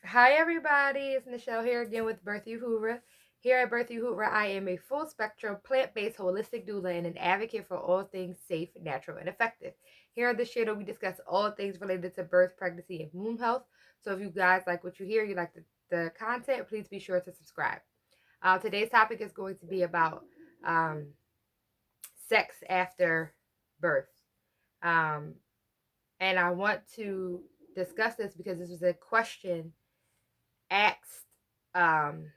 Hi everybody, it's Nichelle here again with birthuhura. Here at birthuhura, I am a full spectrum, plant-based, holistic doula and an advocate for all things safe, natural, and effective. Here on this channel, we discuss all things related to birth, pregnancy, and womb health. So if you guys like what you hear, you like the content, please be sure to subscribe. Today's topic is going to be about um, sex after birth. Um, and I want to discuss this because this was a question asked um,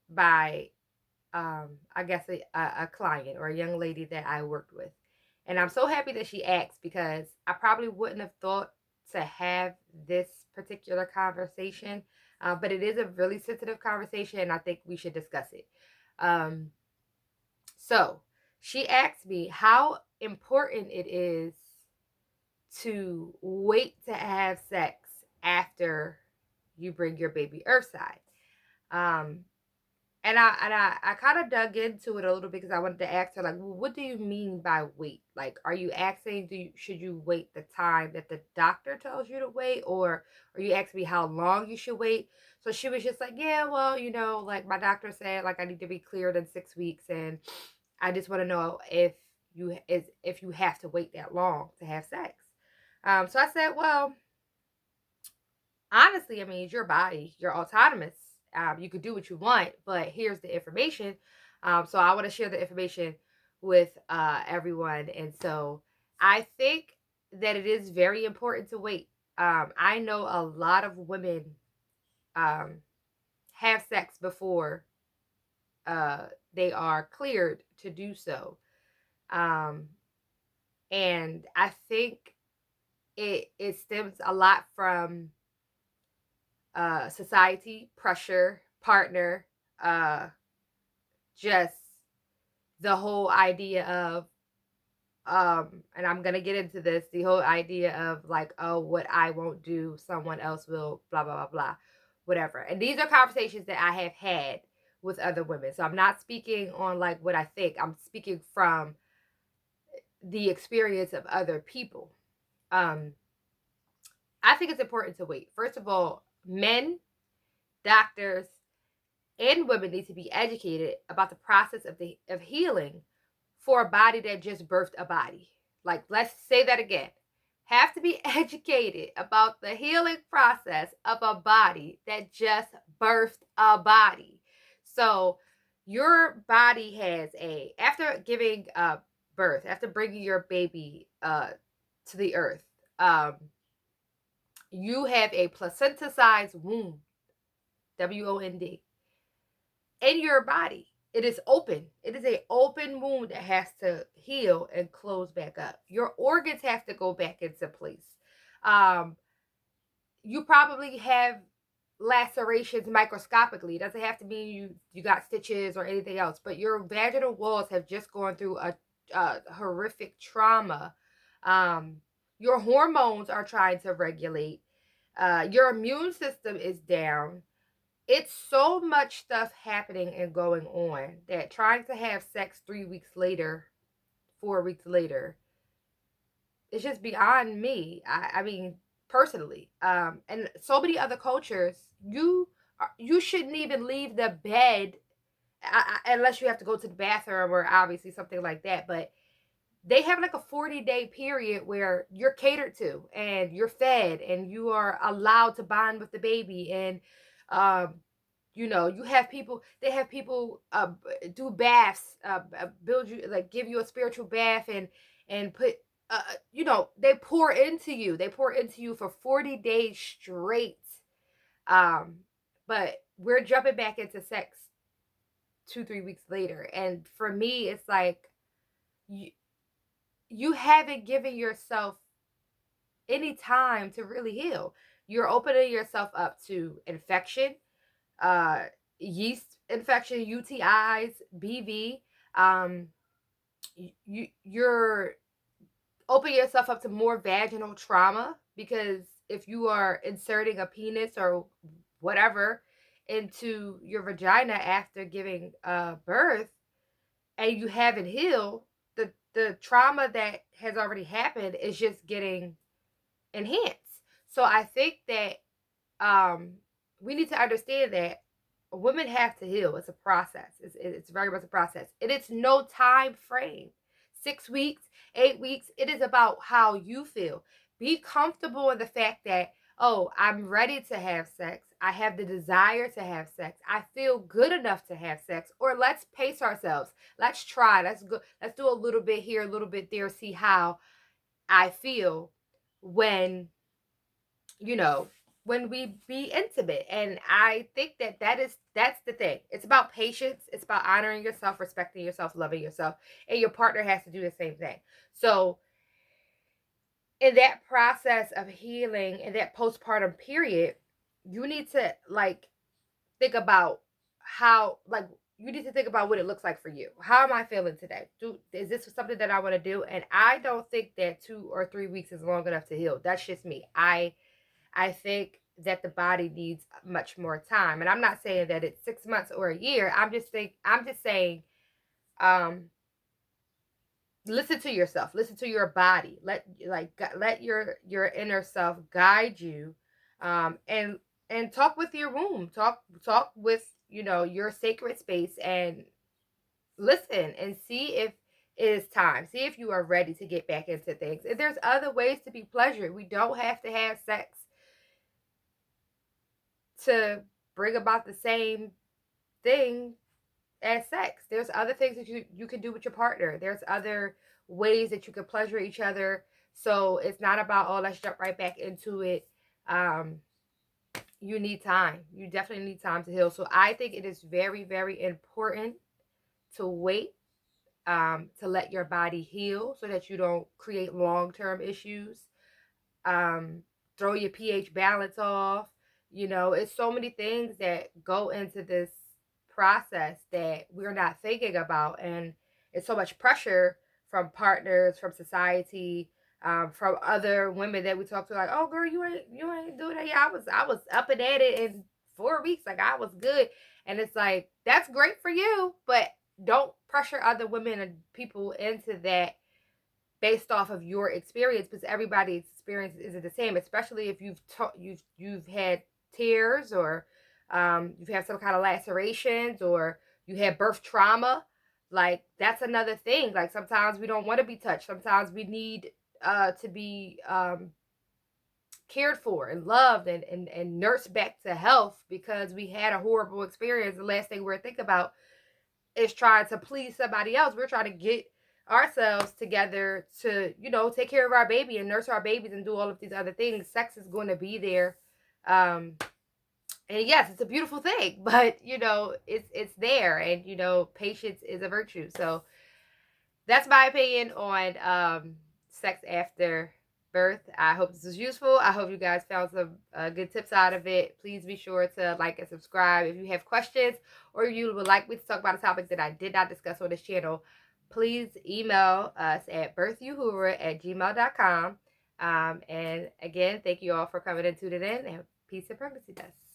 by I guess a client or a young lady that I worked with. And I'm so happy that she asked because I probably wouldn't have thought to have this particular conversation, but it is a really sensitive conversation and I think we should discuss it. Um, so she asked me how important it is to wait to have sex after you bring your baby earthside. Um, and I kind of dug into it a little bit because I wanted to ask her like, well, what do you mean by wait? Like, are you asking should you wait the time that the doctor tells you to wait, or are you asking me how long you should wait? So she was just like, yeah, well, like my doctor said, like I need to be cleared in 6 weeks, and I just want to know if you have to wait that long to have sex. So I said, well, honestly, I mean, it's your body, you're autonomous. You could do what you want, but here's the information. So I want to share the information with everyone. And so I think that it is very important to wait. I know a lot of women um, have sex before uh, they are cleared to do so. Um, and I think it stems a lot from society, pressure, partner, uh, just the whole idea of, and I'm gonna get into this, the whole idea of like, oh, what I won't do, someone else will, blah, blah, blah, blah, whatever. And these are conversations that I have had with other women. So I'm not speaking on like what I think, I'm speaking from the experience of other people. Um, I think it's important to wait. First of all, men, doctors, and women need to be educated about the process of healing for a body that just birthed a body. Like, let's say that again. Have to be educated about the healing process of a body that just birthed a body. So, your body has after giving birth, after bringing your baby to the earth, um, you have a placenta sized wound, WOND, in your body. It is open. It is a open wound that has to heal and close back up. Your organs have to go back into place. Um, you probably have lacerations microscopically. It doesn't have to mean you got stitches or anything else, but your vaginal walls have just gone through a horrific trauma. Um, your hormones are trying to regulate. Your immune system is down. It's so much stuff happening and going on that trying to have sex 3 weeks later, 4 weeks later, it's just beyond me. I mean, personally, and so many other cultures, you shouldn't even leave the bed unless you have to go to the bathroom or obviously something like that. But they have like a 40-day period where you're catered to and you're fed and you are allowed to bond with the baby and um you have people, they have people do baths, build you, like give you a spiritual bath and put they pour into you for 40 days straight. um but we're jumping back into sex 2 3 weeks later, and for me it's like you, you haven't given yourself any time to really heal. You're opening yourself up to infection, uh, yeast infection, UTIs, BV. Um, you're opening yourself up to more vaginal trauma because if you are inserting a penis or whatever into your vagina after giving birth and you haven't healed, the trauma that has already happened is just getting enhance. So I think that we need to understand that women have to heal. It's a process. It's very much a process. And it's no time frame. 6 weeks, 8 weeks. It is about how you feel. Be comfortable in the fact that, oh, I'm ready to have sex. I have the desire to have sex. I feel good enough to have sex. Or let's pace ourselves. Let's try. Let's go. Let's do a little bit here, a little bit there. See how I feel when, you know, when we be intimate. And I think that that's the thing. It's about patience. It's about honoring yourself, respecting yourself, loving yourself, and your partner has to do the same thing. So in that process of healing, in that postpartum period, you need to like think about how, like, you need to think about what it looks like for you. How am I feeling today? Is this something that I want to do? And I don't think that 2 or 3 weeks is long enough to heal. That's just me. I think that the body needs much more time. And I'm not saying that it's 6 months or a year. I'm just saying, um, listen to yourself, listen to your body. Let your inner self guide you. And talk with your womb. Talk with, your sacred space, and listen and see if it is time. See if you are ready to get back into things. And there's other ways to be pleasured. We don't have to have sex to bring about the same thing as sex. There's other things that you can do with your partner. There's other ways that you can pleasure each other. So it's not about, oh, let's jump right back into it. You need time. You definitely need time to heal. So I think it is very, very important to wait, to let your body heal so that you don't create long-term issues. Throw your pH balance off. It's so many things that go into this process that we're not thinking about. And it's so much pressure from partners, from society, from other women that we talk to, like, oh girl, you ain't doing that. Yeah, I was up and at it in 4 weeks. Like, I was good. And it's like, that's great for you, but don't pressure other women and people into that based off of your experience, because everybody's experience isn't the same, especially if you've had tears, or you've had some kind of lacerations, or you had birth trauma. Like, that's another thing. Like, sometimes we don't want to be touched. Sometimes we need to be cared for and loved, and nursed back to health because we had a horrible experience. The last thing we're thinking about is trying to please somebody else. We're trying to get ourselves together to, take care of our baby and nurse our babies and do all of these other things. Sex is going to be there. And yes, it's a beautiful thing, but it's there, and patience is a virtue. So that's my opinion on sex after birth. I hope this was useful. I hope you guys found some good tips out of it. Please be sure to like and subscribe. If you have questions, or you would like me to talk about a topic that I did not discuss on this channel, please email us at birthuhura@gmail.com. And again, thank you all for coming and tuning in, and peace and pregnancy test.